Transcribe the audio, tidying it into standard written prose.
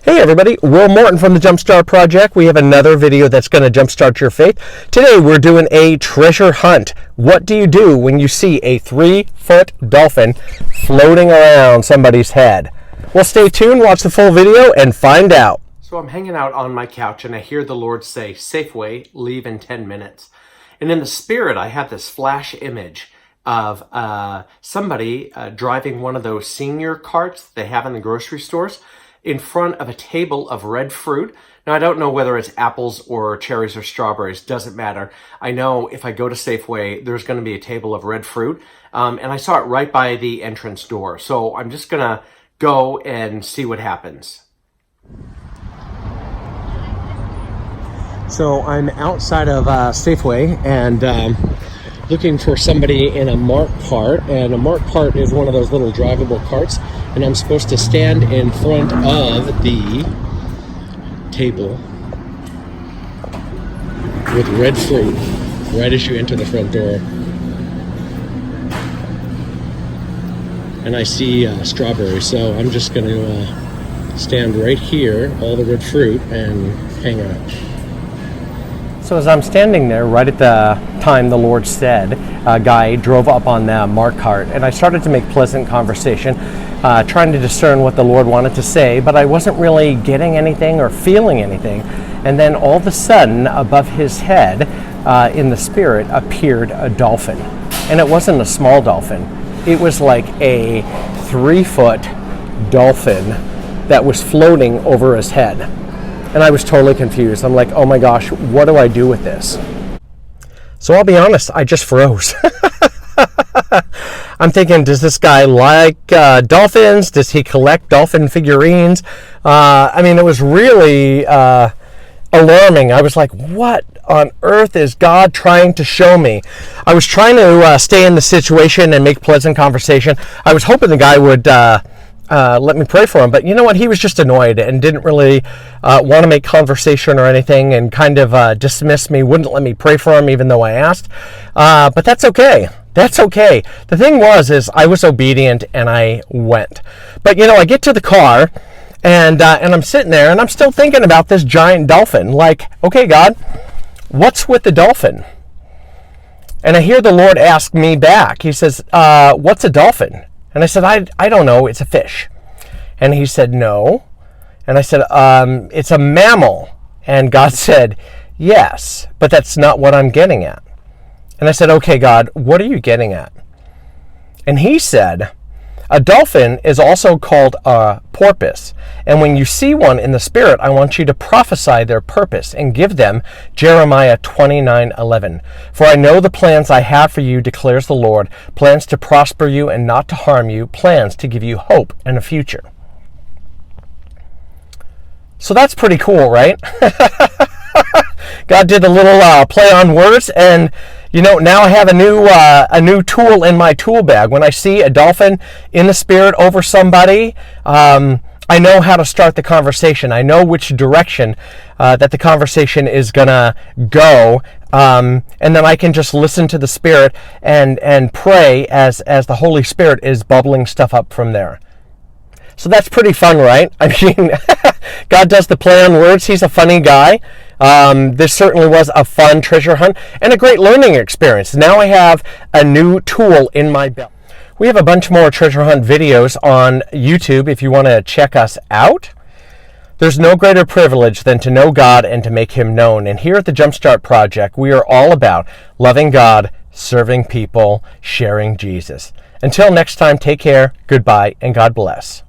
Hey everybody, Will Morton from the Jumpstart Project. We have another video that's going to jumpstart your faith. Today we're doing a treasure hunt. What do you do when you see a 3-foot dolphin floating around somebody's head? Well, stay tuned, watch the full video, and find out. So I'm hanging out on my couch and I hear the Lord say, Safeway, leave in 10 minutes. And in the spirit, I have this flash image of somebody driving one of those senior carts they have in the grocery stores in front of a table of red fruit. Now, I don't know whether it's apples or cherries or strawberries, doesn't matter. I know if I go to Safeway, there's going to be a table of red fruit, and I saw it right by the entrance door. So I'm just going to go and see what happens. So I'm outside of Safeway and looking for somebody in a marked cart, and a marked cart is one of those little drivable carts, and I'm supposed to stand in front of the table with red fruit right as you enter the front door. And I see strawberries, so I'm just going to stand right here, all the red fruit, and hang out. So as I'm standing there, right at the time the Lord said, a guy drove up on the marked cart, and I started to make pleasant conversation, trying to discern what the Lord wanted to say, but I wasn't really getting anything or feeling anything. And then all of a sudden, above his head, in the spirit, appeared a dolphin. And it wasn't a small dolphin. It was like a 3-foot dolphin that was floating over his head. And I was totally confused. I'm like, oh my gosh, what do I do with this? So I'll be honest, I just froze. I'm thinking, does this guy like dolphins? Does he collect dolphin figurines? I mean, it was really alarming. I was like, what on earth is God trying to show me? I was trying to stay in the situation and make pleasant conversation. I was hoping the guy would let me pray for him, but you know what? He was just annoyed and didn't really want to make conversation or anything, and kind of dismissed me, wouldn't let me pray for him even though I asked. But that's okay. That's okay. The thing is I was obedient and I went. But you know, I get to the car and I'm sitting there and I'm still thinking about this giant dolphin. Like, okay, God, what's with the dolphin? And I hear the Lord ask me back. He says, what's a dolphin? And I said, I don't know, it's a fish. And he said, no. And I said, it's a mammal. And God said, yes, but that's not what I'm getting at. And I said, okay, God, what are you getting at? And he said, a dolphin is also called a porpoise. And when you see one in the spirit, I want you to prophesy their purpose and give them Jeremiah 29:11. For I know the plans I have for you, declares the Lord, plans to prosper you and not to harm you, plans to give you hope and a future. So that's pretty cool, right? God did a little play on words, and you know, now I have a new tool in my tool bag. When I see a dolphin in the spirit over somebody, I know how to start the conversation. I know which direction that the conversation is gonna go, and then I can just listen to the Spirit and pray as the Holy Spirit is bubbling stuff up from there. So that's pretty fun, right? I mean, God does the play on words. He's a funny guy. This certainly was a fun treasure hunt and a great learning experience. Now I have a new tool in my belt. We have a bunch more treasure hunt videos on YouTube if you want to check us out. There's no greater privilege than to know God and to make Him known. And here at the Jumpstart Project, we are all about loving God, serving people, sharing Jesus. Until next time, take care, goodbye, and God bless.